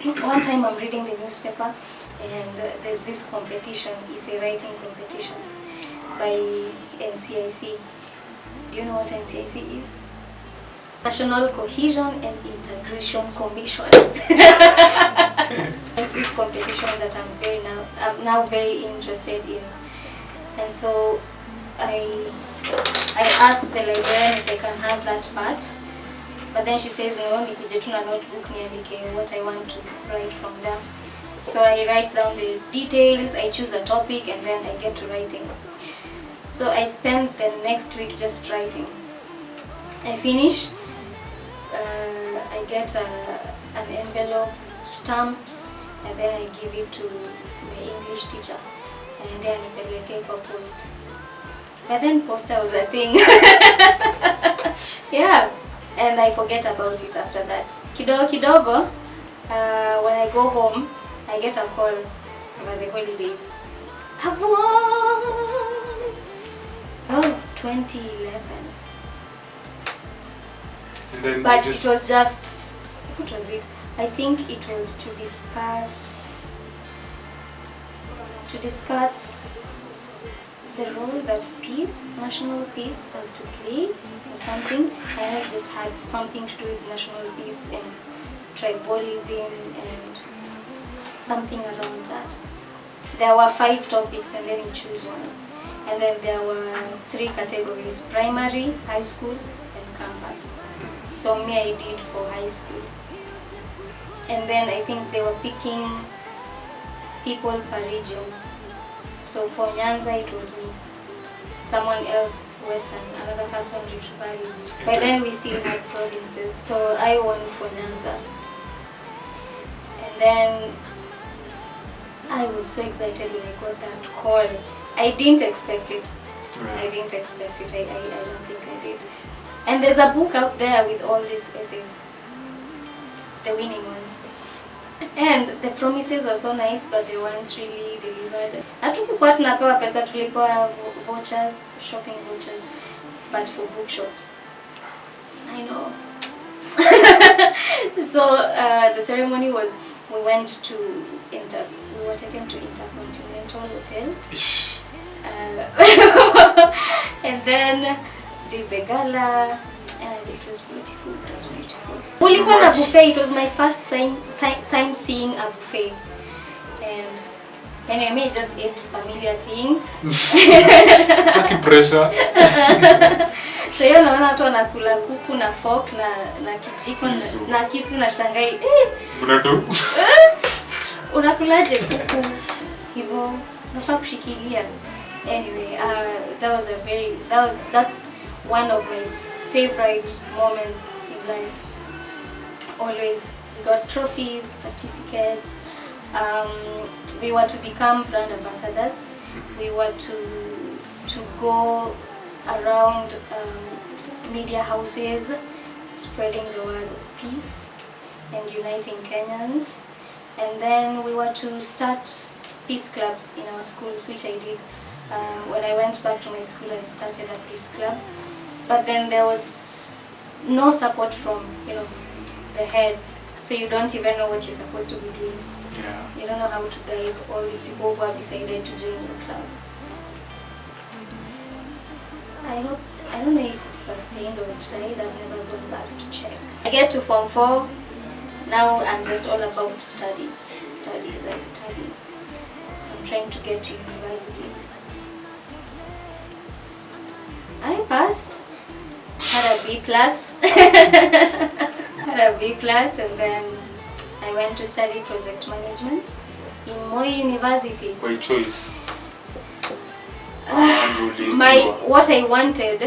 one time I'm reading the newspaper and there's this competition, essay writing competition by NCIC. Do you know what NCIC is? National Cohesion and Integration Commission. It's this competition that I'm now very interested in. And so I asked the librarian if I can have that part. But then she says, no, nikuje tu na notebook niandike what I want to write from there. So I write down the details, I choose a topic, and then I get to writing. So I spend the next week just writing. I finish, I get an envelope, stamps, and then I give it to my English teacher. And then I nipeleke kwa post. But then poster was a thing. Yeah. And I forget about it after that. Kidogo, when I go home, I get a call over the holidays. Have won! That was 2011. And then but it was just, what was it? I think it was to discuss the role that peace, national peace, has to play or something. And I just had something to do with national peace and tribalism and something around that. There were 5 topics and then you choose one. And then there were 3 categories: primary, high school, and campus. So me, I did for high school. And then I think they were picking people per region. So for Nyanza it was me. Someone else Western, another person Rift Valley. But then we still had provinces. So I won for Nyanza. And then I was so excited when I got that call. I didn't expect it. Right. I didn't expect it. I don't think I did. And there's a book out there with all these essays. The winning ones. And the promises were so nice, but they weren't really delivered. Hatukuwa tunapewa pesa, tulipewa vouchers, shopping vouchers, but for bookshops. I know. So the ceremony was, we went to we were taken to Intercontinental Hotel. And then did the gala. And it was beautiful. It was beautiful. Ulikuwa na buffet. It was my first time seeing a buffet. And anyway, I just ate familiar things. Taki pressure. So yeye naona watu wanakula kuku na fork na kijiko na kisu na shangai. Unatu? Unakulaje kuku hivyo? Unafaa kushikilia. Anyway, that's one of my favorite moments in life. Always. We got trophies, certificates. We were to become brand ambassadors. We were to go around media houses, spreading the word of peace and uniting Kenyans. And then we were to start peace clubs in our schools, which I did. When I went back to my school, I started a peace club. But then there was no support from, the heads. So you don't even know what you're supposed to be doing. Yeah. You don't know how to guide all these people who have decided to join your club. I don't know if it's sustained or tried. I've never gone back to check. I get to Form 4. Now I'm just all about studies. I study. I'm trying to get to university. I passed. Had a B+. Had a B+, and then I went to study project management in Moi University. By choice. What I wanted,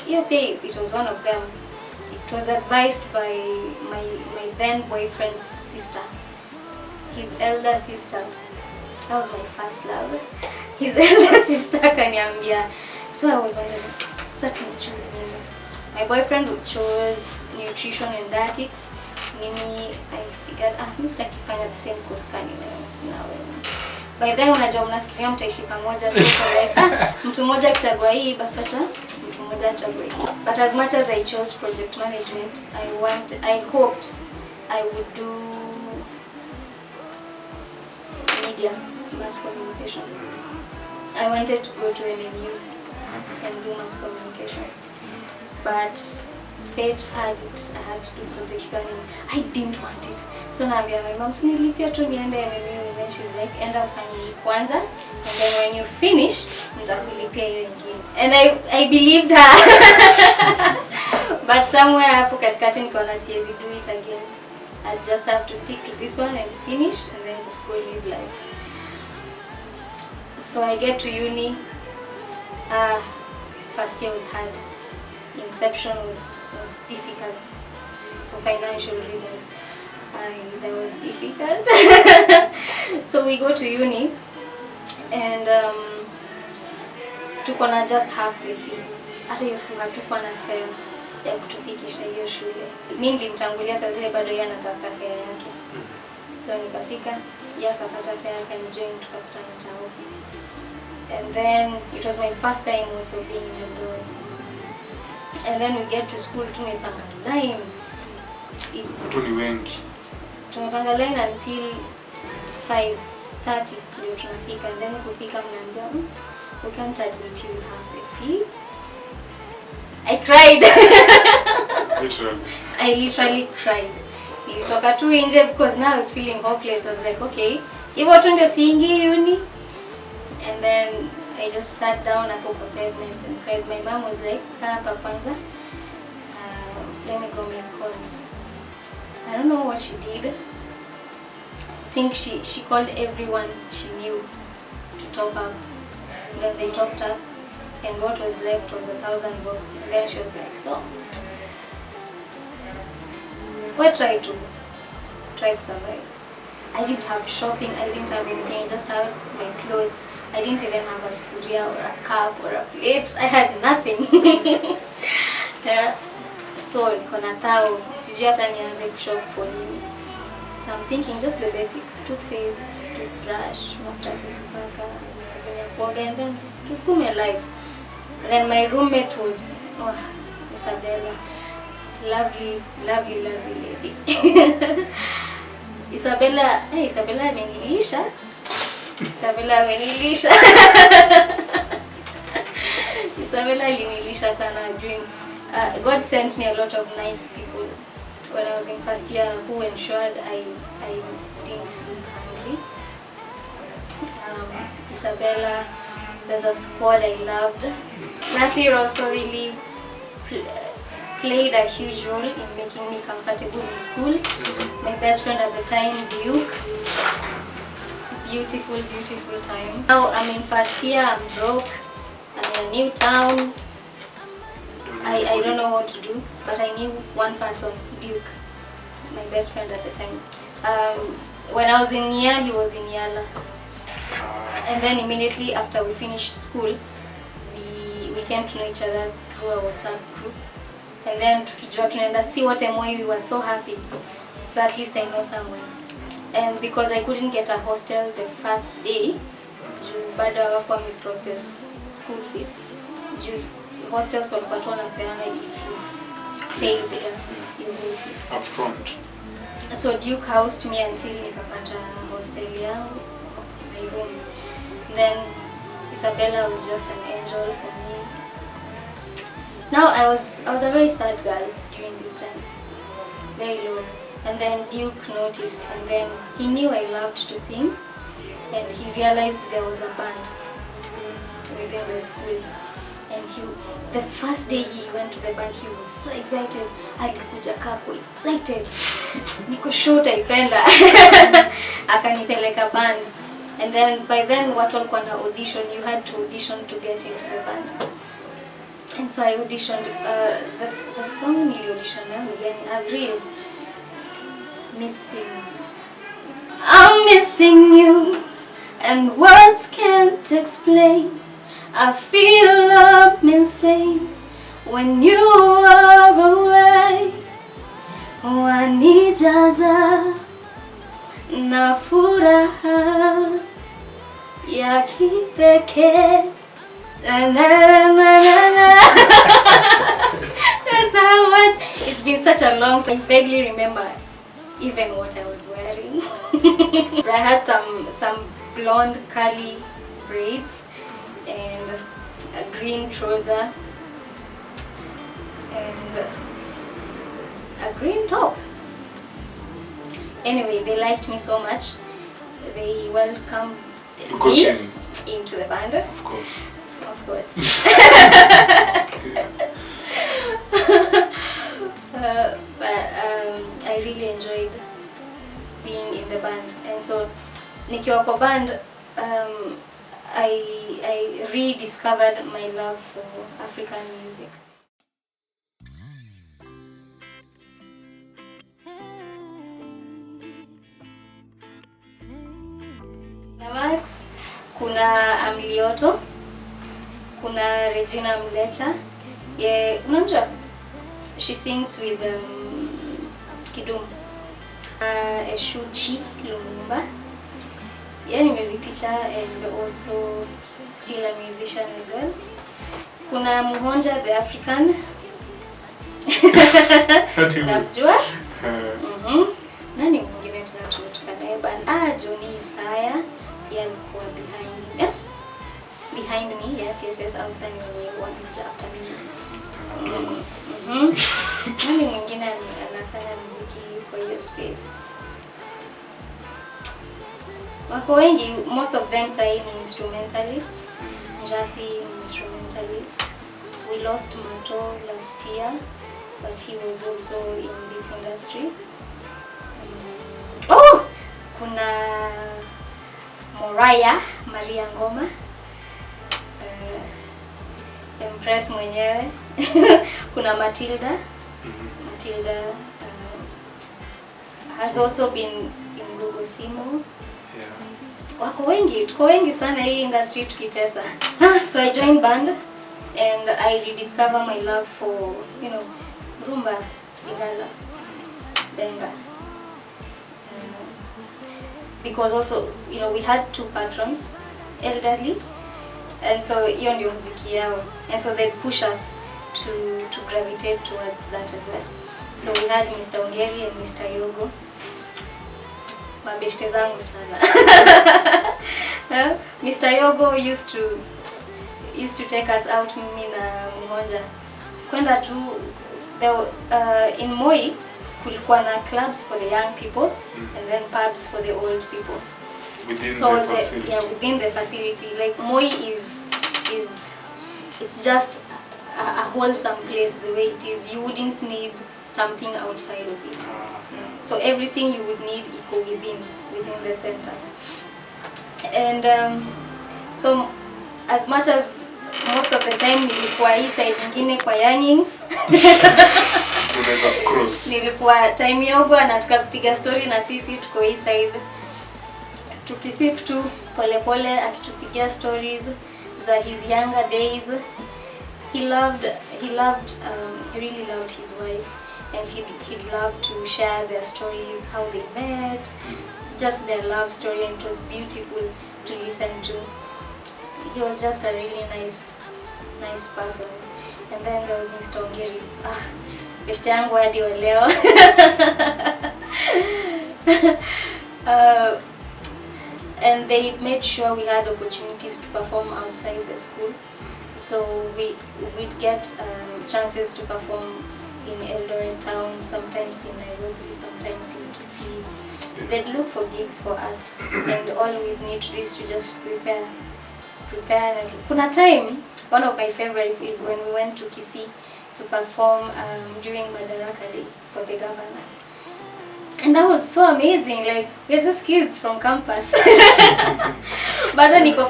it was one of them. It was advised by my then boyfriend's sister, his elder sister. That was my first love. His elder sister kaniambia. So I was wondering, what can I choose? My boyfriend chose nutrition and dietetics. Mimi, I figured, Mr. Kifanya the same course kani na. By then unajua mnafikiria mtaishi pamoja, so like mtu mmoja akichagua hii basi acha mtu mmoja achague hii. But as much as I chose project management, I hoped I would do media, mass communication. I wanted to go to MMU and do mass communication, but fate had it. I had to do project planning. I didn't want it. So now my mom said, "Nilipia tu niende MMU," and then she's like, "End up fanyeni kwanza, and then when you finish, nitakulipia hiyo ingine." And I believed her. But somewhere hapo katikati nikaona siwezi do it again. I just have to stick to this one and finish, and then just go live life. So I get to uni. First year was hard. Inception was difficult for financial reasons. That was difficult. So we go to uni, and tuko na just half the fee. Hata hiyo siku hatukuwa na fare ya kutufikisha hiyo shule. Mimi nilimtangulia saa zile bado yeye anatafuta fare yake. So nikafika, yeye akapata fare yake, ni join tukakutana tao. And then it was my first time also being in abroad. And then we get to school, tumepanga line. Watu ni wengi. Tumepanga line until 5:30 ndio tunafika. And then kufika mnaambia, "We can't admit you, half the fee." I cried. Literally. I literally cried. Nilitoka tu nje because now I was feeling hopeless. I was like, okay, hivyo tu ndio siingi uni. And then I just sat down at the pavement and cried. My mom was like, "Hapa kwanza, let me go make calls." I don't know what she did. I think she called everyone she knew to top up. And then they topped up, and what was left was 1,000 bob. And then she was like, "So, what try to survive?" I didn't have shopping, I didn't have anything, I just had my clothes. I didn't even have a sufuria or a cup or a plate. I had nothing. Yeah. So niko na tao, sijui hata nianze kushop for nini. So I'm thinking just the basics: toothpaste, toothbrush, mafuta ya kupaka, sabuni ya kuoga, and then tusukume life. And then my roommate was Isabella, lovely lady. Isabella amenilisha. Isabella alinilisha sana during. God sent me a lot of nice people when I was in first year who ensured I didn't sleep hungry. Isabella, there's a squad I loved. Nasir also really played a huge role in making me comfortable in school. My best friend at the time, Duke. Beautiful time. Now I'm in first year, I'm broke, I'm in a new town. I don't know what to do, but I knew one person, Duke, my best friend at the time. When I was in Nia, he was in Yala. And then immediately after we finished school, we came to know each other through a WhatsApp group. And then tukijua tunaenda si wote Moi, we were so happy. So at least I know someone. And because I couldn't get a hostel the first day, bado hawakuwa process school fees. Just hostels walikuwa tu wanapeana if you pay your whole fees up front. So Duke housed me until nikapata hostel yangu, my room. Then Isabella was just an angel for me. Now I was a very sad girl during this time, very low. And then Duke noticed, and then he knew I loved to sing, and he realized there was a band within the school. And the first day he went to the band, he was so excited. Alikuja kapo excited. Niko short ipenda. Akanipeleka band. And then by then watu walikuwa na audition, you had to audition to get into the band. And so I auditioned. The song nili audition now again, Avril. I'm missing you, and words can't explain. I feel I'm insane when you are away. Wanijaza na furaha ya kipekee. That's how it's been such a long time. I vaguely remember even what I was wearing. I had some blonde curly braids and a green trouser and a green top. Anyway, they liked me so much. They welcomed me into the band. Of course. Of course. I really enjoyed being in the band, and so nikiwa kwa band, I rediscovered my love for African music. Max, kuna Amlioto, kuna Regina Mlecha. Yeah, unamjua? She sings with Kidum. Eshuchi Lumumba. Yeah, music teacher and also still a musician as well. Kuna Muhonja the African. Unamjua? Nani mwingine tunatoka naye band? Johnny Isaya. Yeah, alikuwa behind me. Yes, outside one picture after me. Nani mwingine anafanya muziki kwa hiyo space? Wako wengi, most of them say ni instrumentalists. Jasi ni instrumentalist. We lost Mato last year, but he was also in this industry. Kuna Maria Ngoma. Empress mwenyewe. Kuna Matilda. Matilda has also been in Google Simo. Wako wengi, tuko wengi sana hii industry tukitesa. So I joined band and I rediscover my love for, rumba, lingala, benga. Because also, we had two patrons, elderly, and so hiyo ndio muziki yao, and so they push us to gravitate towards that as well. So we had Mr. Ongeri and Mr. Yogo. Mabeshte zangu sana. Mr. Yogo used to take us out, mimi na Muhonja. Kwenda tu in Moi kulikuwa na clubs for the young people and then pubs for the old people. Within the facility. Within the facility. Like Moi it's just a wholesome place the way it is. You wouldn't need something outside of it. So everything you would need equal within the center. And so as much as most of the time nilikuwa hii side nyingine kwa youngings. Unaweza cross. Nilikuwa time yogo anataka kupiga story na sisi tuko hii side. Tukisip tu pole pole akitupigia stories za his younger days. He really loved his wife, and he'd love to share their stories, how they met, just their love story, and it was beautiful to listen to. He was just a really nice person. And then there was Mr. Ongeri. Beshte yangu hadi wa leo. And they made sure we had opportunities to perform outside the school. So we'd get chances to perform in Eldoret town, sometimes in Nairobi, sometimes in Kisii. They'd look for gigs for us, and all we need to do is to just prepare. Kuna time, one of my favorites is when we went to Kisii to perform during Madaraka Day for the governor. And that was so amazing, like we're just kids from campus. Bado niko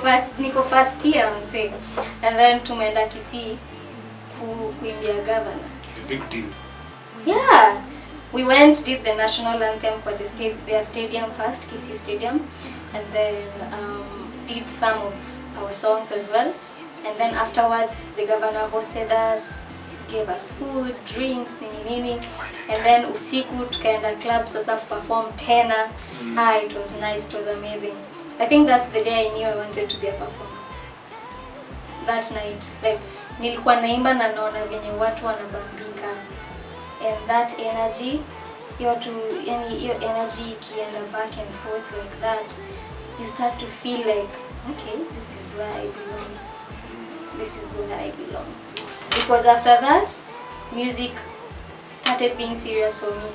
first year, I'm saying. And then tumeenda Kisii kuimbia governor. Big deal. Yeah. We went, did the national anthem for their stadium first, Kisii Stadium, and then did some of our songs as well. And then afterwards, the governor hosted us, gave us food, drinks, nini, and then usiku tukaenda club sasa perform tena. It was nice, it was amazing. I think that's the day I knew I wanted to be a performer. That night, like nilikuwa naimba na naona venye watu wanabambika, and that energy your energy and back and forth like that, you start to feel like, okay, this is where I belong. This is where I belong. Because after that, music started being serious for me.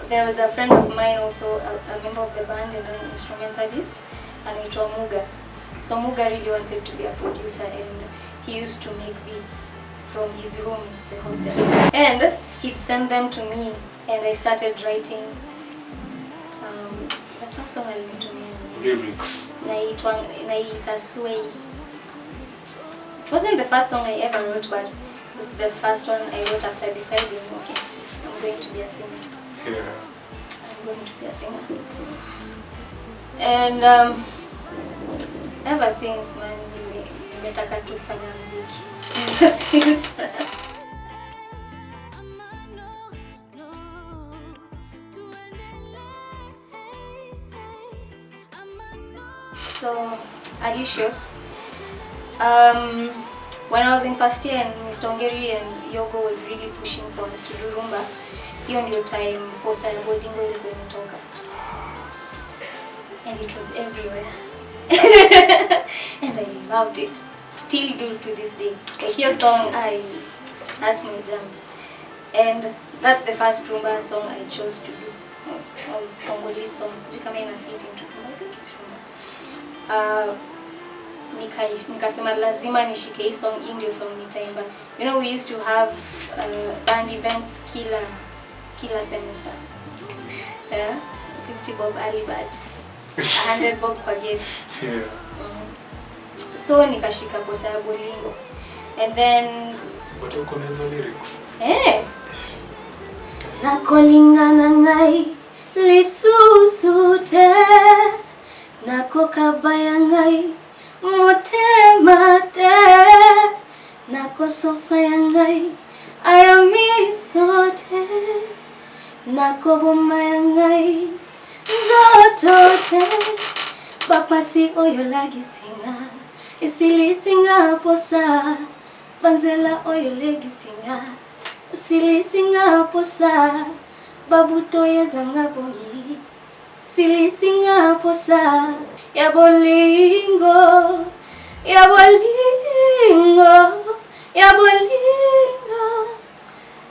There was a friend of mine, also a member of the band and an instrumentalist, and it was Muga. So Muga really wanted to be a producer, and he used to make beats from his room, the hostel. And he'd send them to me, and I started writing. That last song I wrote to me. Lyrics. Naita Sway. It wasn't the first song I ever wrote, but it's the first one I wrote after deciding, okay, I'm going to be a singer. Yeah. I'm going to be a singer. And ever since, man, nimetaka tu kufanya muziki. Ever since. So, Alicious. When I was in first year and Mr. Ongeri and Yogo was really pushing for us to do rumba, hiyo ndio time posa ya bolingo ilikuwa imetoka. And it was everywhere. And I loved it. Still do to this day. Like your song, that's my jam. And that's the first rumba song I chose to do. Congolese songs. I think it's rumba. Nikasema lazima nishike hii song, hii ndio song nitaimba. You know, we used to have band events kila semester. 50 bob early birds, 100 bob per gate. Yeah. So nikashika posa ya bolingo. And then But uko na hizo lyrics. Nakolingana ngai lisusute nakokabaya ngai motema te nakosopa ya ngai ayamisote nakoboma ya ngai nzotote bapasi oyo lagisinga isilisinga posa banzela oyo legisinga isilisinga posa babuto yezanga bongi isilisinga posa ya bolingo ya bolingo ya bolingo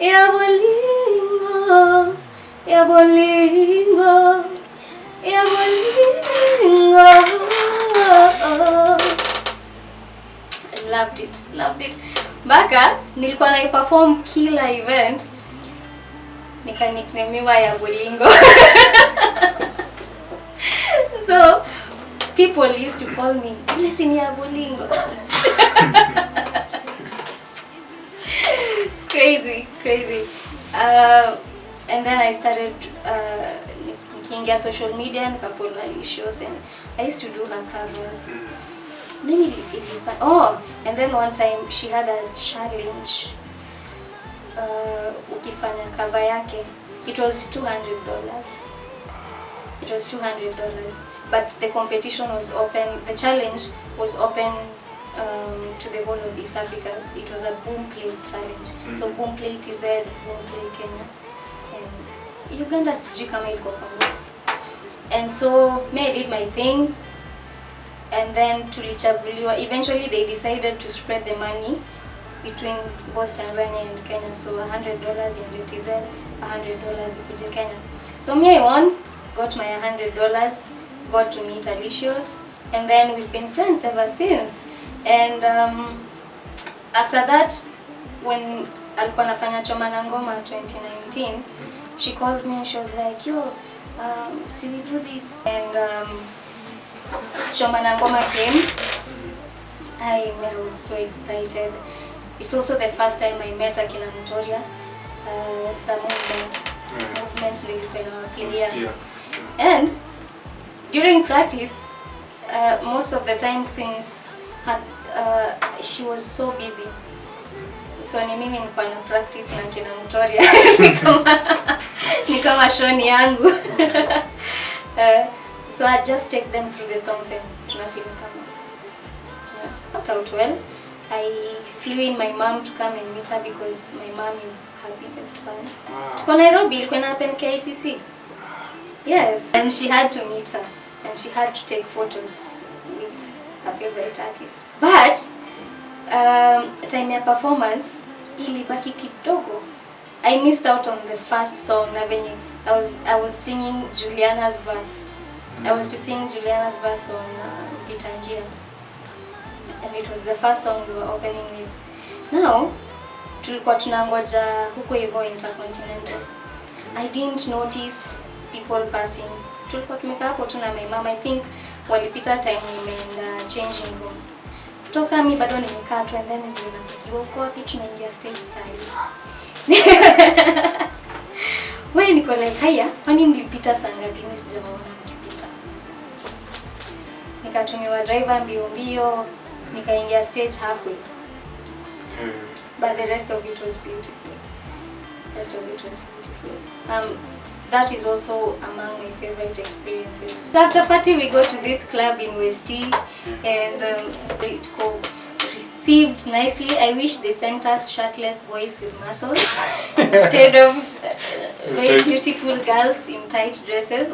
ya bolingo ya bolingo ya bolingo. I loved it. Baka nilikuwa naiperform kila event, nikanicknameiwa ya bolingo. So people used to call me, listen ya bolingo. Crazy. And then I started nikiingia social media, nikafollow Alicious, and I used to do her covers. And then one time she had a challenge. Ukifanya cover yake, it was $200. But the competition was open. The challenge was open to the whole of East Africa. It was a boom play challenge. So boom play TZ, boom play Kenya, and Uganda sijui kama iko pamoja. And so I did my thing. And then tulichaguliwa. Eventually they decided to spread the money between both Tanzania and Kenya. So $100 in TZ, $100 ikuje Kenya. So I won, got my $100, got to meet Alicious, and then we've been friends ever since. And after that, when alikuwa nafanya Choma na Ngoma 2019, she called me and she was like, yo, see we do this. And Choma na Ngoma came. I was so excited. It's also the first time I met Akina Mutoria, the movement nilikuwa. And during practice, most of the time since she was so busy, so ni mimi nilikuwa na practice na Akina Mutoria. Ni kama shoni yangu. So I just take them through the songs and tunafeel kama worked out well. I flew in my mom to come and meet her because my mom is her biggest fan. Wow. Tuko Nairobi, ilikuwa inahappen KICC. Yes, and she had to meet her and she had to take photos with her favorite artist. But time ya performance ilibaki kidogo. I missed out on the first song na venye I was singing Juliana's verse. I was to sing Juliana's verse on Bitanjia. And it was the first song we were opening with. Now, tulikuwa tunangoja huko hivyo Intercontinental. I didn't notice people passing. Tulikuwa tumekaa hapo tu na my mom. I think walipita time nimeenda changing room. Kutoka mimi bado nimekaa tu and then nilipigiwa uko wapi tunaingia stage sasa. Wewe niko like haya, kwani mlipita saa ngapi? Mimi sijaona mkipita. Nikatumiwa driver mbio mbio, nikaingia stage halfway. But the rest of it was beautiful. The rest of it was beautiful. That is also among my favorite experiences. After party, we go to this club in West and it received nicely. I wish they sent us shirtless boys with muscles instead of very beautiful girls in tight dresses.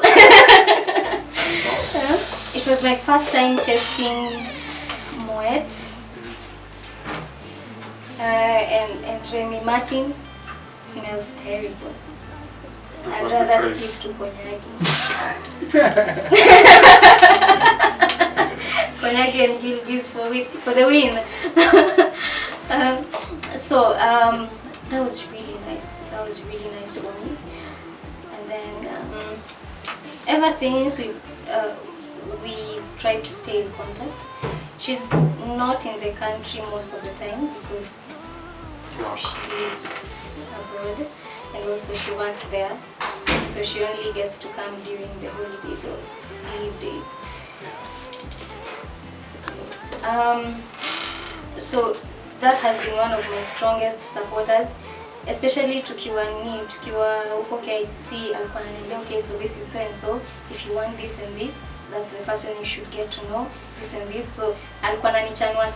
It was my first time tasting Moet. And Remy Martin smells terrible. I'd rather stick to Konyagi. Konyagi and Gilbis for the win. So that was really nice. That was really nice for me. And then ever since we tried to stay in contact. She's not in the country most of the time because she lives abroad and also she works there. So she only gets to come during the holidays or leave days. So that has been one of my strongest supporters, especially tukiwa huko KICC alikuwa ananiambia okay, so this is so and so, if you want this and this, that's the person you should get to know, this and this. So alikuwa ananichanua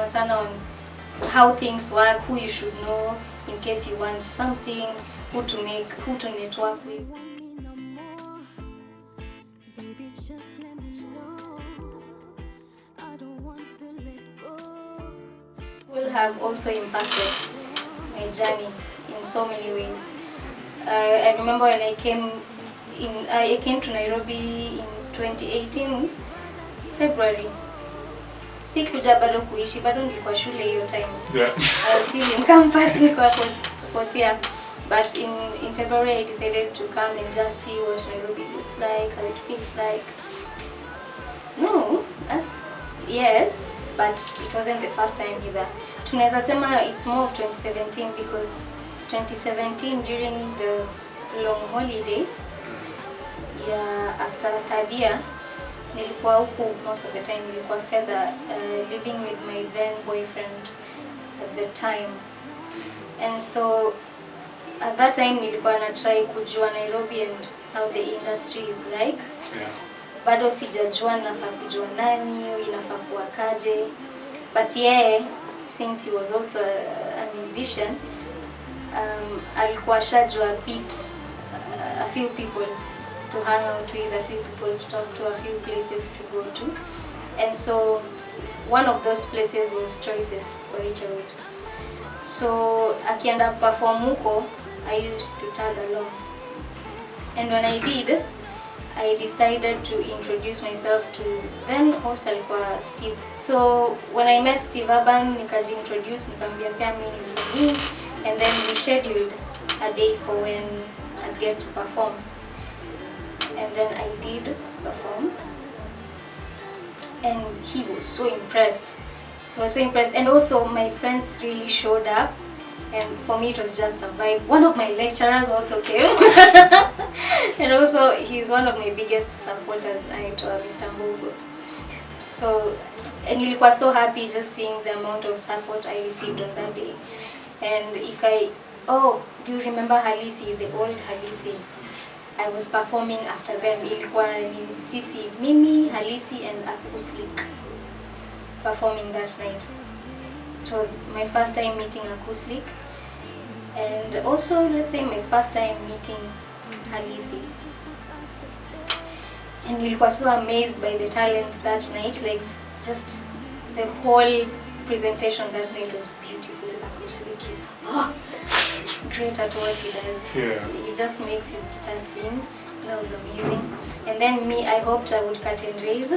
sana on how things work, who you should know in case you want something, who to network with. Will have also impacted my journey in so many ways. I remember when I came to Nairobi in 2018 February. Sikuja bado kuishi, bado nilikuwa shule hiyo time. Yeah. I was still in campus, nilikuwa for there. But in February I decided to come and just see what Nairobi looks like, how it feels like. No, yes, but it wasn't the first time either. Tunaweza sema it's more of 2017 because 2017 during the long holiday, after third year, nilikuwa huku most of the time, nilikuwa further living with my then boyfriend at the time. And so at that time nilikuwa na try kujua Nairobi and how the industry is like. Yeah. Bado sijajua nafaa kujua nani, inafaa kuwakaje. But yeah, since he was also a musician, alikuwa shajua a few people to hang out with, a few people to talk to, a few places to go to. And so one of those places was Choices for Richard. So akienda perform huko, I used to tag along. And when I did, I decided to introduce myself to then host alikuwa Steve. So when I met Steve Urban, nikajiintroduce, nikamwambia pia mimi ni msanii, and then we scheduled a day for when I'd get to perform. And then I did perform. And he was so impressed. He was so impressed, and also my friends really showed up. And for me, it was just a vibe. One of my lecturers also came. And also, he's one of my biggest supporters, Mr. Mbogo. So, and nilikuwa so happy just seeing the amount of support I received on that day. And do you remember Halisi, the old Halisi? I was performing after them. Ilikuwa ni sisi, Mimi, Halisi, and Akuslik performing that night. it was my first time meeting Acoustic, and also let's say my first time meeting Halisi. And we were so amazed by the talent that night, like just the whole presentation that night was beautiful. Acoustic is great at what he does. Yeah. He just makes his guitar sing. That was amazing. And then me, I hoped I would cut and raise,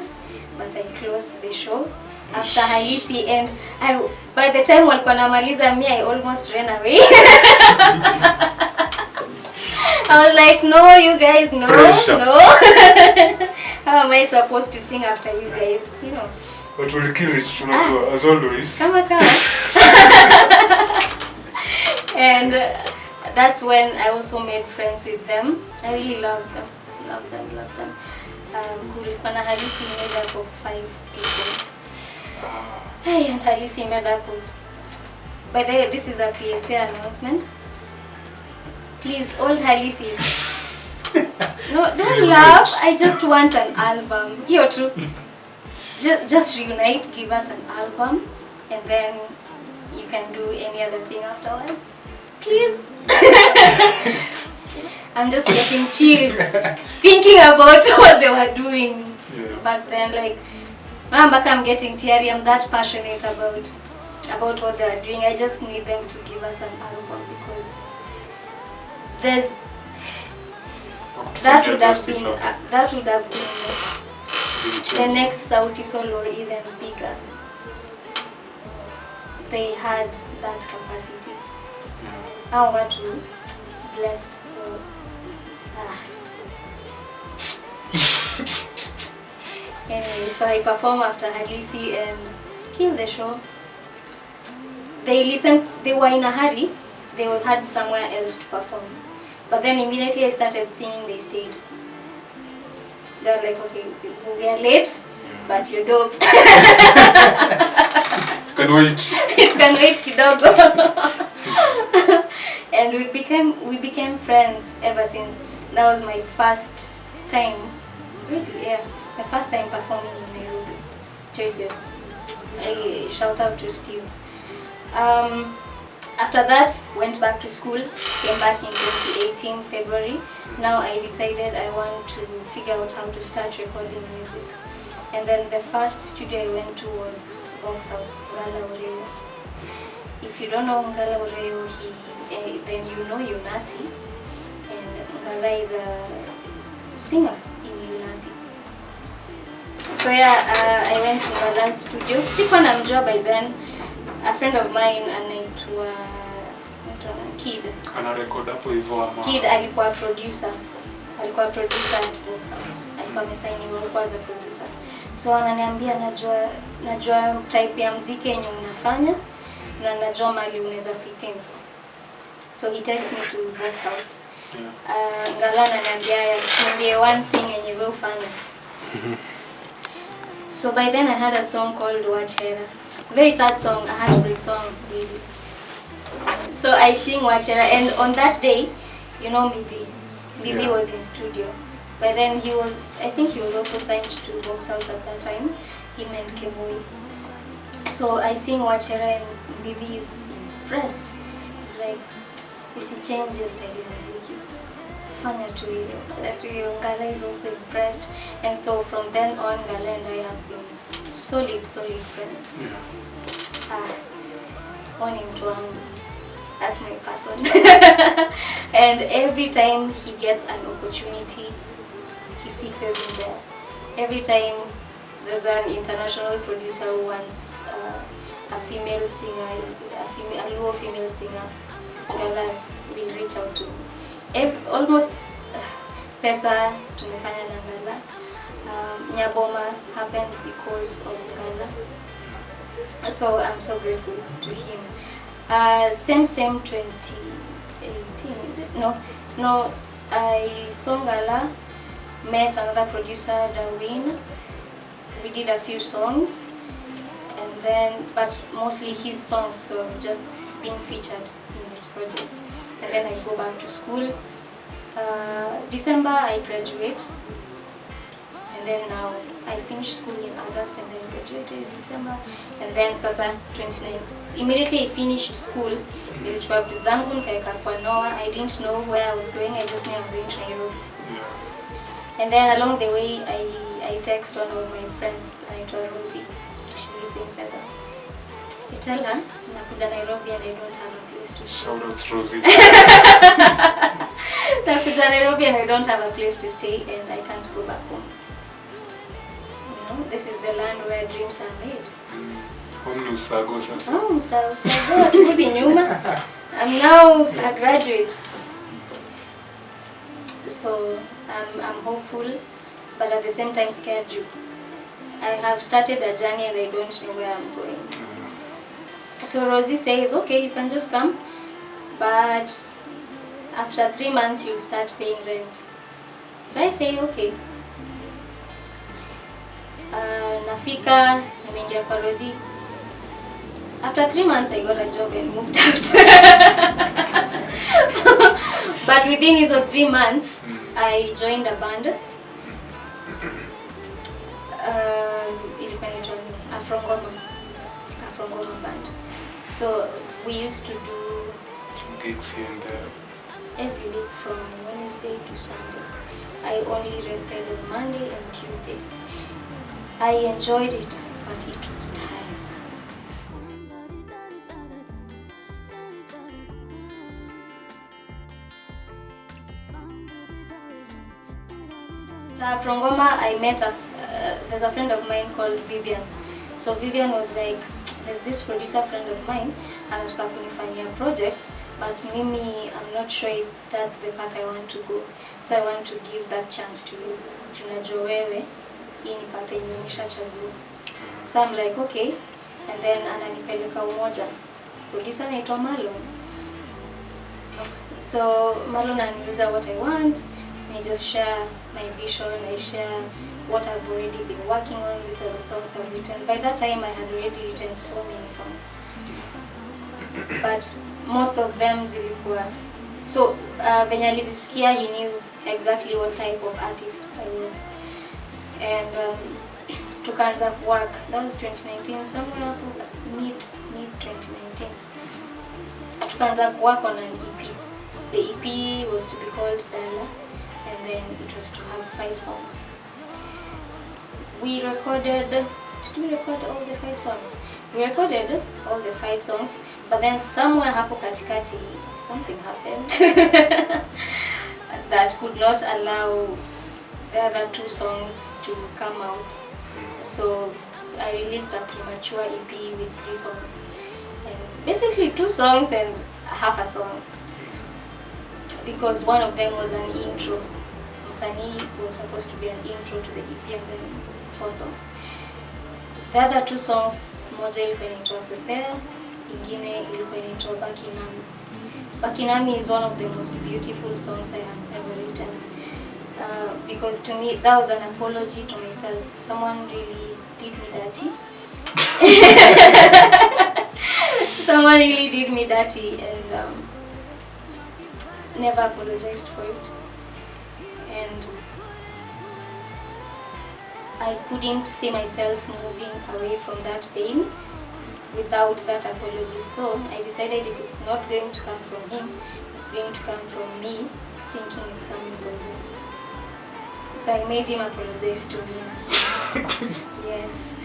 but I closed the show after Halisi, and by the time walikuwa namaliza me, I almost ran away. I was like, no, you guys, no, Pressure. no. How am I supposed to sing after you guys? You know. But we'll kill it, tunajua, as always. Kama. And that's when I also made friends with them. I really love them. Love them. Kulikuwa na Halisi made up of 5 people. Hey, and Halisi made up was... By the way, this is a PSA announcement. Please, old Halisi. No, don't laugh. I just want an album. You're true. Just reunite, give us an album, and then you can do any other thing afterwards. Please. I'm just getting chills thinking about what they were doing back then. Like, I'm getting teary. I'm that passionate about what they are doing. I just need them to give us an album, because there's that would have been the next Sauti Sol or even bigger. They had that capacity. I want to blessed. Anyway, so I performed after Halisi and killed the show. They listened. They were in a hurry. They had somewhere else to perform. But then immediately I started singing, they stayed. They were like, okay, we are late, but you're dope. Can wait. It can wait, kidogo. And we became friends ever since. That was my first time, really, yeah, my first time performing in Nairobi. Choices. I shout out to Steve. After that, went back to school, came back in 2018, February. Now I decided I want to figure out how to start recording music. And then the first studio I went to was Box House, Ngala Oreyo. If you don't know Ngala Oreyo, then you know Yunasi. And Ngala is a singer in Yunasi. So yeah, I went to Ngala's studio. Sikuwa namjua by then. A friend of mine anaitwa Kid. Anarecord hapo hivyo ama. Kid alikuwa producer. Alikuwa producer at Box House. Alikuwa amesainiwa huko as a producer. So ananiambia najua type ya muziki yenye unafanya na najua mali unaweza fit in. So he takes me to Box House. Ngala ananiambia niambie one thing yenye wewe ufanya. So by then I had a song called Wachera. Very sad song, a heartbreak song, really. So I sing Wachera, and on that day, you know Midi was in studio. By then I think he was also signed to Box House at that time, him and Kemoi. So I sing Wachera and Midi is impressed. It's like, you see, change your style of music. Fanya tu hiyo. Ngala is also impressed, and so from then on, Ngala and I have been solid friends. Oni mtu wangu. That's my person. And every time he gets an opportunity, he fixes in there. Every time there's an international producer who wants a female singer, a Luo female singer, Ngala will reach out to almost Pesa tumefanya na Ngala. Nyaboma happened because of Ngala. So I'm so grateful to him. Same 2018, is it? No, I saw Ngala, met another producer, Darwin. We did a few songs, and then, but mostly his songs, so just being featured in his projects. And then I go back to school. December I graduate, And then now I finished school in August and then graduated in December. And then sasa 29. Immediately I finished school, nilichukua vitu zangu nikaeka kwa Noah. I didn't know where I was going. I just knew I'm going to Nairobi. Yeah. And then along the way I text one of my friends, anaitwa Rosie. She lives in Feather. I tell her, nakuja Nairobi and I don't have a place to stay. Shout out Rosie. Nakuja Nairobi and I don't have a place to stay and I can't go back home. You know, this is the land where dreams are made. Home ni usago sasa. Oh, usago, turudi nyuma. I'm now a graduate. So I'm hopeful, but at the same time scared. I have started a journey and I don't know where I'm going. So Rosie says, okay, you can just come, but after 3 months you'll start paying rent. So I say, okay. Nafika, nimeingia kwa Rosie. After 3 months I got a job and moved out. But within those 3 months, I joined a band. Ilikuwa inaitwa Afrongoma band. So we used to do gigs here and there. Every week from Wednesday to Sunday. I only rested on Monday and Tuesday. I enjoyed it, but it was tiresome. From Goma, I met there's a friend of mine called Vivian. So Vivian was like, there's this producer friend of mine, anataka kunifanyia projects, but mimi, I'm not sure if that's the path I want to go. So I want to give that chance to you. Tunajua wewe, hii ni path yenye nimeshachagua. So I'm like, okay. And then ananipeleka Umoja. Producer anaitwa Marlon. So Marlon ananiuliza what I want. I just share my vision, I share what I've already been working on, these are the songs I've written. By that time I had already written so many songs. But most of them zilikuwa. So venye alizisikia, he knew exactly what type of artist I was. And tukaanza work. That was 2019, somewhere mid 2019. Tukaanza work on an EP. The EP was to be called Dala. And then it was to have 5 songs. We recorded, did we record all the 5 songs? We recorded all the 5 songs, but then somewhere hapo katikati, something happened that could not allow the other 2 songs to come out. So I released a premature EP with 3 songs. And basically 2 songs and half a song. Because one of them was an intro. Msanii was supposed to be an intro to the EP and then 4 songs. The other 2 songs, moja ilikuwa inaitwa Prepare, ingine ilikuwa inaitwa Bakinami. Bakinami is one of the most beautiful songs I have ever written. Because to me, that was an apology to myself. Someone really did me dirty. Someone really did me dirty and never apologized for it. And I couldn't see myself moving away from that pain without that apology. So I decided if it's not going to come from him, it's going to come from me thinking it's coming from him. So I made him apologize to me. So, yes.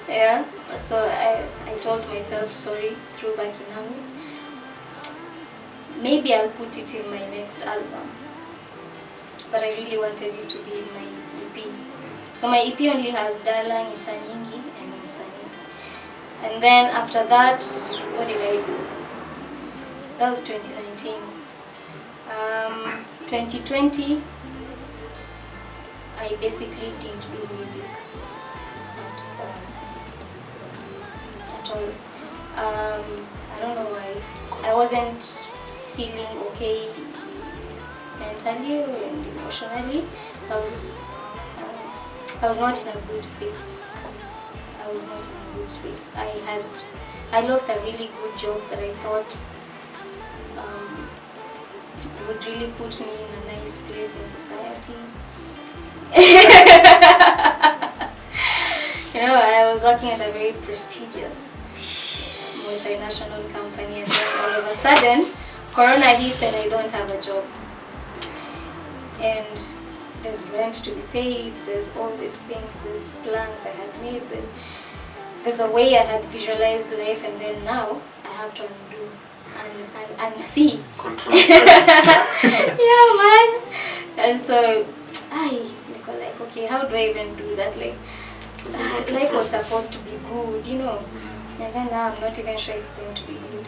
Yeah. So I told myself sorry through Bakinami. Maybe I'll put it in my next album. But I really wanted it to be in my EP. So my EP only has Dala, Nisanyingi, and Nisanyingi. And then after that, what did I do? That was 2019. 2020, I basically didn't do music at all. I don't know why. I wasn't feeling okay mentally and emotionally. I was not in a good space. I was not in a good space. I lost a really good job that I thought would really put me in a nice place in society. You know, I was working at a very prestigious multinational company, and then all of a sudden, Corona hits and I don't have a job. And there's rent to be paid, there's all these things, there's plans I had made, there's a way I had visualized life, and then now I have to undo and see. Control. Yeah, man. And so I like, okay, how do I even do that? Like, life was supposed to be good, you know. And then now I'm not even sure it's going to be good.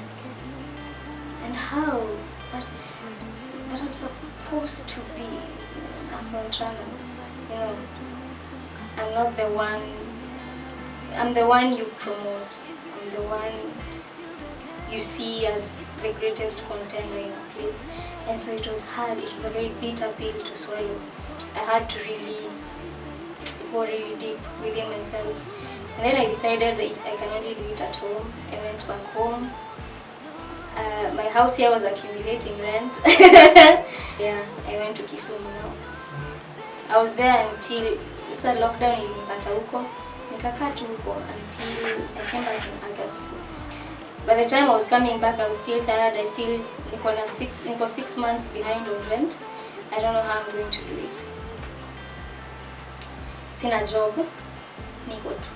And how? But I'm supposed to be a front runner, you know. I'm not the one. I'm the one you promote. I'm the one you see as the greatest contender in a place. And so it was hard. It was a very bitter pill to swallow. I had to really go really deep within myself. And then I decided that I can only do it at home. I went back home. My house here was accumulating rent. Yeah, I went to Kisumu now. I was there until lockdown ilinipata huko. Nikakaa tu huko until I came back in August. By the time I was coming back, I was still tired. Niko 6 months behind on rent. I don't know how I'm going to do it. Sina job, niko tu.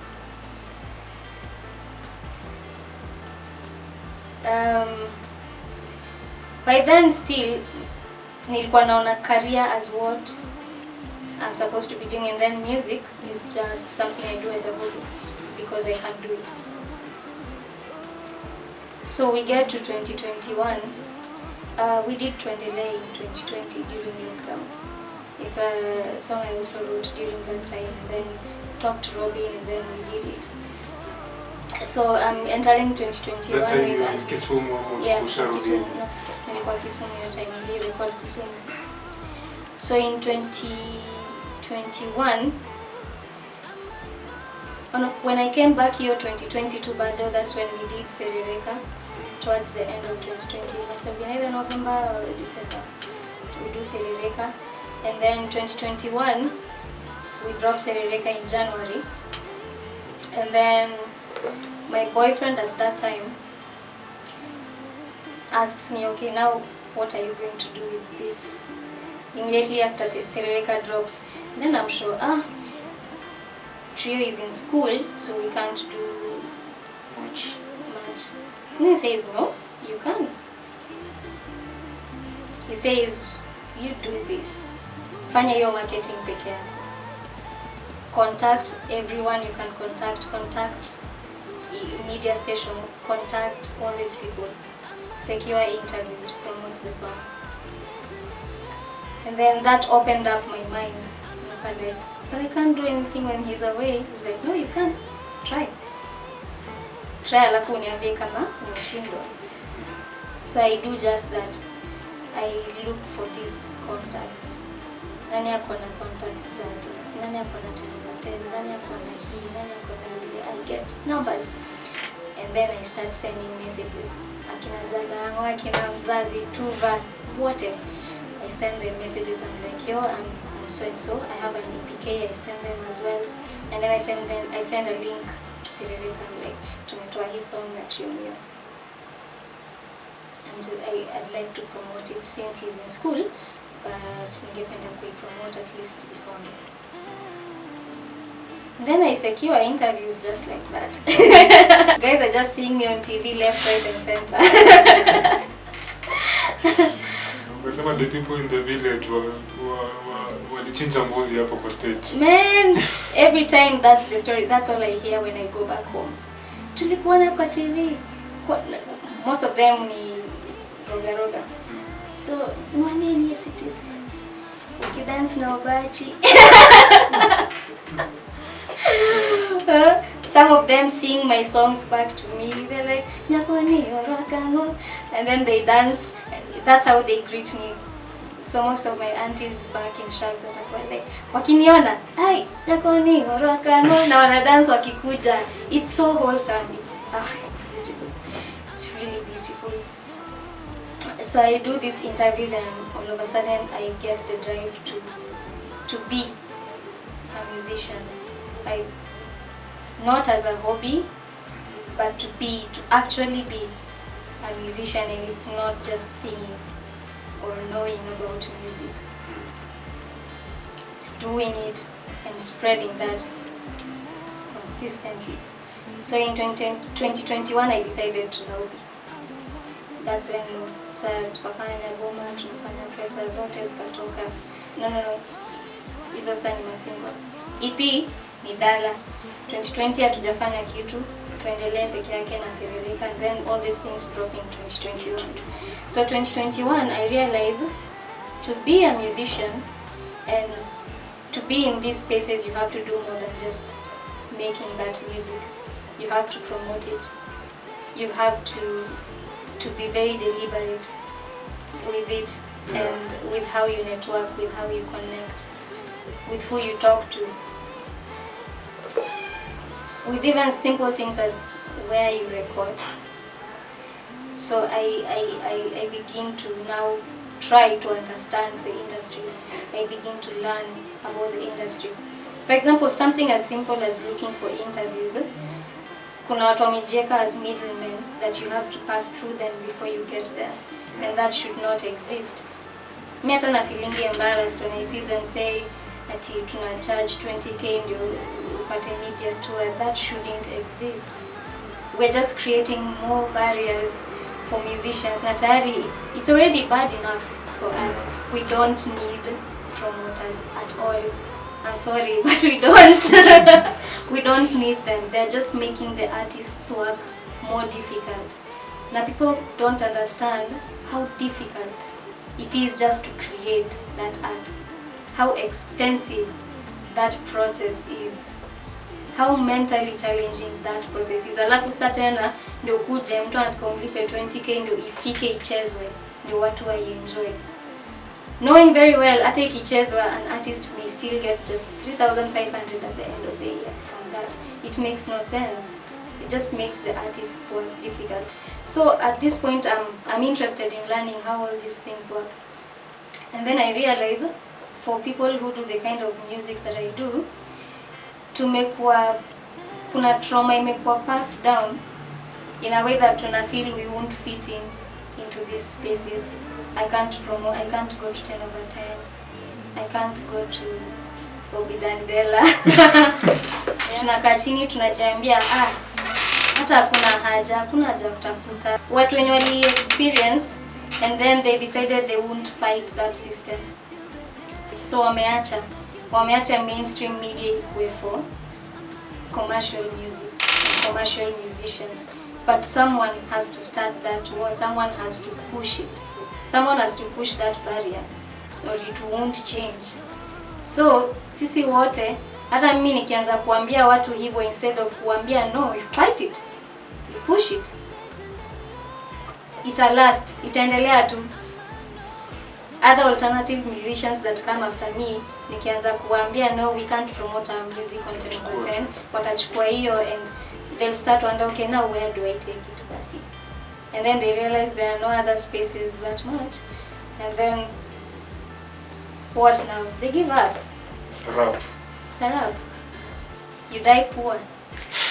By then still, nilikuwa naona career as what I'm supposed to be doing, and then music is just something I do as a hobby because I can do it. So we get to 2021. We did Tuendelee in 2020 during lockdown. It's a song I also wrote during that time, and then talked to Robin, and then we did it. So I'm entering 2021 that time with you were in Kisumu. yeah, Kisumu. No, nilikuwa Kisumu hiyo time, nilirecord Kisumu. So in 2021, when I came back here 2022 bado, that's when we did Serireka towards the end of 2020. It must have been either November or December. We do Serireka, and then 2021 we dropped Serireka in January, and then my boyfriend at that time asks me, okay, now what are you going to do with this? Immediately after Serireka drops, and then I'm sure, Trio is in school, so we can't do much. And he says, no, you can. He says, you do this. Fanya your marketing peke yako. Contact everyone you can contact media station, contact all these people, secure interviews, promote the song. And then that opened up my mind. Like, but I can't do anything when he's away. He was like, no, you can. Try alafu uniambie kama umeshindwa. So I do just that. I look for these contacts. Nani ako na contacts za this? Nani ako na television? Nani ako na hii? Nani ako na ile? I get numbers. And then I start sending messages. Akina Jalango, akina mzazi, Tuva, whatever. I send them messages. I'm like, yo, I'm so and so. I have an EPK. I send them as well. And then I send a link to Serireka. I'm like, tumetoa hii song na Trio. And I'd like to promote it since he's in school, but ningependa kuipromote at least this one. Then I secure interviews just like that. Guys are just seeing me on TV left, right and center. Unasema the people in the village walichinja mbuzi hapo kwa stage. Man, every time that's the story. That's all I hear when I go back home. Tulikuona kwa TV. Most of them ni roga. So, nwanini yes it is. Ukidance na obachi. Some of them sing my songs back to me. They're like, Nyakoni orokango. And then they dance. That's how they greet me. So most of my aunties back in Shags wanakuwa like, wakiniona, ai, Nyakoni orokango. Na wana dance wakikuja. It's so wholesome. It's beautiful. It's really beautiful. So I do these interviews and I'm all of a sudden I get the drive to be a musician. Not as a hobby, but to actually be a musician, and it's not just singing or knowing about music. It's doing it and spreading that consistently. So in 2021 I decided to now be. That's when tukafanya goma, tunafanya pesa zote zikatoka. No. Hizo sasa ni masingo. EP ni dala. 2020 hatujafanya kitu. Tuendelee peke yake na Siririka, and then all these things drop in 2021. So 2021 I realized to be a musician and to be in these spaces you have to do more than just making that music. You have to promote it. You have to be very deliberate with it, and with how you network, with how you connect, with who you talk to, with even simple things as where you record. So I begin to now try to understand the industry. I begin to learn about the industry. For example, something as simple as looking for interviews. Kuna watu wamejieka as middlemen that you have to pass through them before you get there, and that should not exist. Me hata na feeling embarrassed when I see them say ati tuna charge 20k ndio upate media tour. That shouldn't exist. We're just creating more barriers for musicians. Na tayari it's already bad enough for us. We don't need promoters at all. I'm sorry, but we don't. We don't need them. They're just making the artists' work more difficult. Now people don't understand how difficult it is just to create that art. How expensive that process is. How mentally challenging that process is. Alafu sasa tena ndio kuje mtu anataka umlipe 20k ndio ifike ichezwe ndio watu waienjoy. Knowing very well hata ikichezwa an artist may still get just 3,500 at the end of the year from that. It makes no sense. It just makes the artist's work difficult. So at this point I'm interested in learning how all these things work. And then I realize for people who do the kind of music that I do, kuna trauma imekuwa passed down in a way that tuna feel we won't fit into these spaces. I can't promote, I can't go to 10 over 10, I can't go to Obidandela. Tunakaa chini tunajiambia hata hakuna haja kutafuta. Watu wenye wali experience and then they decided they won't fight that system. So wameacha mainstream media ikuwe for commercial music, commercial musicians. But someone has to start that war, someone has to push it. Someone has to push that barrier or it won't change. So sisi wote, hata mimi nikianza kuambia watu hivyo instead of kuambia no, we fight it, we push it, last, itaendelea tu. Other alternative musicians that come after me, nikianza kuambia no, we can't promote our music on 10/10, watachukua hiyo and they'll start wonder, okay, now where do I take it basi? And then they realize there are no other spaces that much. And then what now? They give up. It's a wrap. It's a wrap. You die poor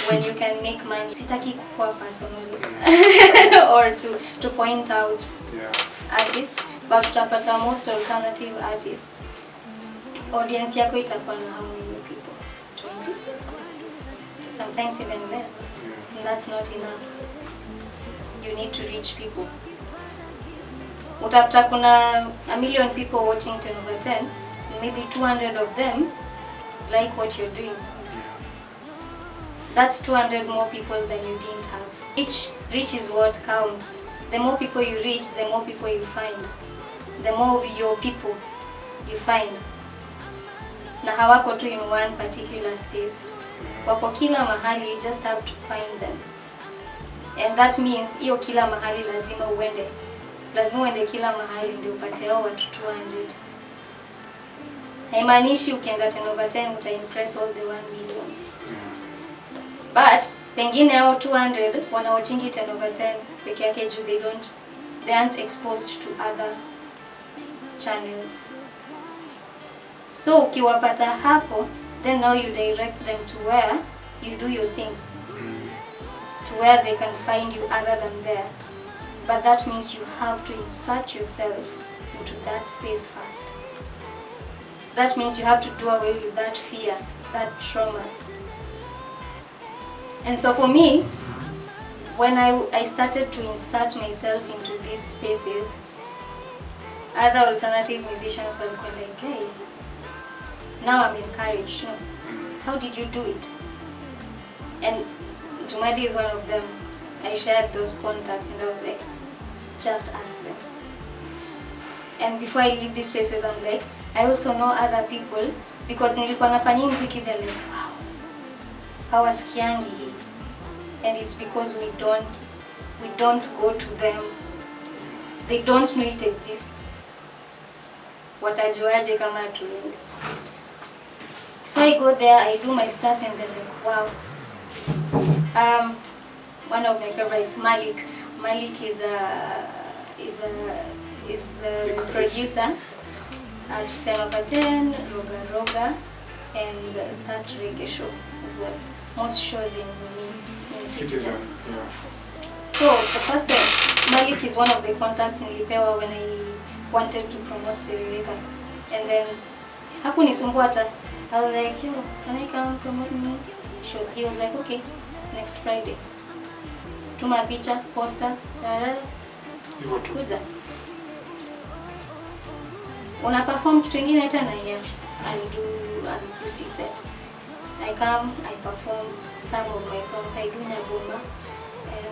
when you can make money. Sitaki kukua personally or to point out artists, but utapata most alternative artists. Audience yako itakuwa na how many people? 20? Sometimes even less. And that's not enough. You need to reach people. Utapata kuna 1 million people watching 10/10, maybe 200 of them like what you're doing. That's 200 more people than you didn't have. Reach is what counts. The more people you reach, the more people you find. The more of your people you find. Na hawako tu in one particular space. Wako kila mahali, you just have to find them. And that means hiyo kila mahali lazima uende. Lazima uende kila mahali ndio upate hao watu 200. Haimaanishi ukienda 10/10 utaimpress all the 1 million. But pengine hao 200 wanawachingi 10/10 peke yake juu they aren't exposed to other channels. So ukiwapata hapo, then now you direct them to where you do your thing, to where they can find you other than there. But that means you have to insert yourself into that space first. That means you have to do away with that fear, that trauma. And so for me, when I started to insert myself into these spaces, other alternative musicians were like, hey, now I'm encouraged. No, how did you do it? And Jumadi is one of them. I shared those contacts and I was like, just ask them. And before I leave these spaces, I'm like, I also know other people, because nilikuwa nafanya muziki, they're like, wow, hawasikiangi hii. And it's because we don't go to them. They don't know it exists. Watajuaje kama hatuendi? So I go there, I do my stuff, and they're like, wow. One of my favorites, Malik. Malik is the producer at 10/10, Roga Roga, and that reggae show as well. Most shows in Citizen. Yeah. So the first time, Malik is one of the contacts nilipewa when I wanted to promote Shari Afrika. And then hakunisumbua hata. I was like, yo, can I come promote me? Sure. He was like, okay, next Friday. Tuma picha, poster, kuja. Una perform kitu ingine tena? Yeah, I'll do an acoustic set. I come, I perform some of my songs. I do Nyagoma and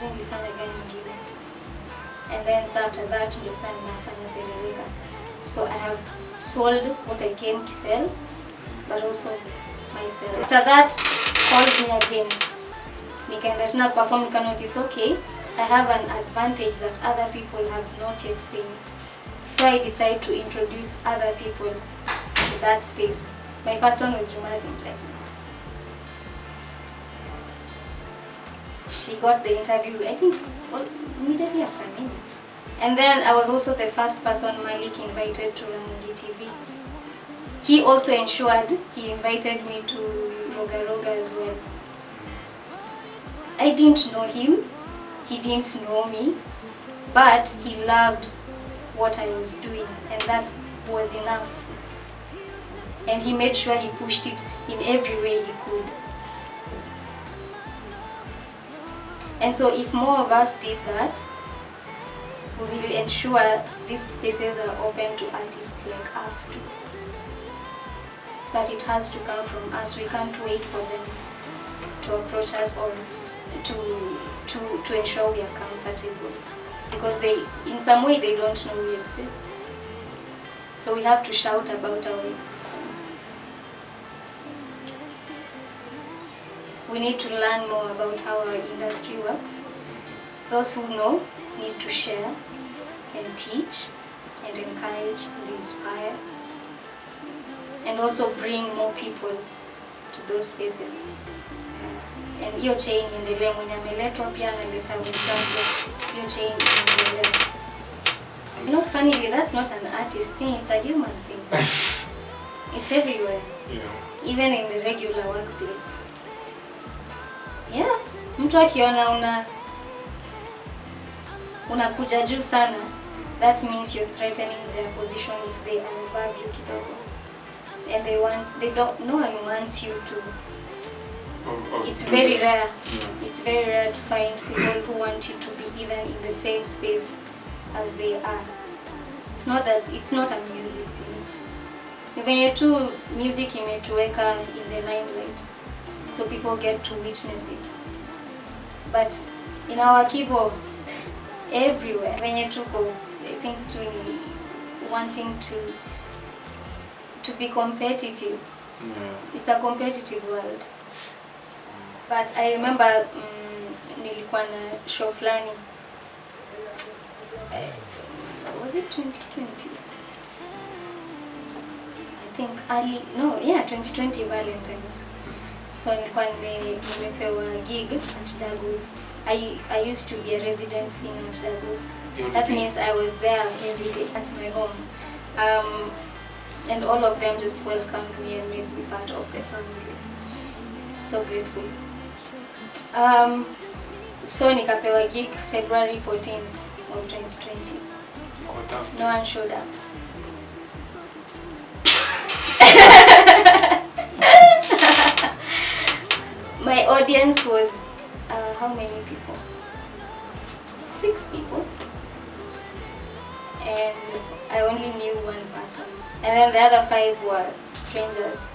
nilifanya gani nyingine. And then after that, ndio sana nafanya Shari Afrika. So I have sold what I came to sell, but also myself. After that, called me again. Nikaenda tena perform, nika notice, okay, I have an advantage that other people have not yet seen. So I decided to introduce other people to that space. My first one was Jumadi. She got the interview, I think, immediately after me. And then I was also the first person Malik invited to Ramogi TV. He also ensured he invited me to Roga Roga as well. I didn't know him, he didn't know me, but he loved what I was doing, and that was enough. And he made sure he pushed it in every way he could. And so if more of us did that, we will ensure these spaces are open to artists like us too. But it has to come from us. We can't wait for them to approach us or to ensure we are comfortable. Because in some way they don't know we exist. So we have to shout about our existence. We need to learn more about how our industry works. Those who know need to share and teach and encourage and inspire. And also bring more people to those spaces. And hiyo chain iendelee, mwenye ameletwa pia analeta wenzake. Hiyo chain iendelee. You know, funnily, that's not an artist thing, it's a human thing. It's everywhere. Yeah. Even in the regular workplace. Yeah, mtu akiona unakuja juu sana, that means you're threatening their position if they are above you kidogo. And no one wants you to. It's very rare. Yeah. It's very rare to find people who want you to be even in the same space as they are. It's not a music thing. Even tu music imetuweka in the limelight, so people get to witness it. But in our Kibo, everywhere, venye tuko, I think to wanting to be competitive. Yeah. It's a competitive world. But I remember nilikuwa na show flani. Was it 2020? I think 2020 Valentine's. So nilikuwa nimepewa gig at Dago's. I used to be a resident singer at Dago's. That means I was there every day. That's my home. And all of them just welcomed me and made me part of their family. So grateful. So nikapewa gig February 14 of 2020. Fantastic. No one showed up. My audience was how many people? 6 people. And I only knew one person. And then the other 5 were strangers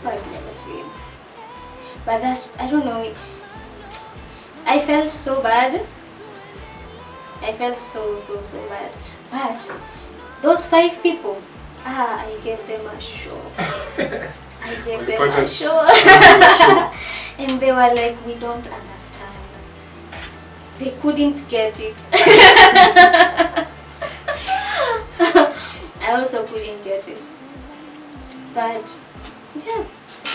who I've never seen. But that, I don't know, I felt so bad. I felt so bad. But those 5 people, I gave them a show. I gave them a show. And they were like, we don't understand. They couldn't get it. I also couldn't get it. But yeah,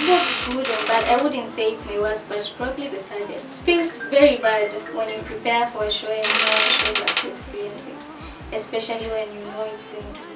both good and bad. I wouldn't say it's my worst, but probably the saddest. It feels very bad when you prepare for a show and no one shows up to experience it. Especially when you know it's going to be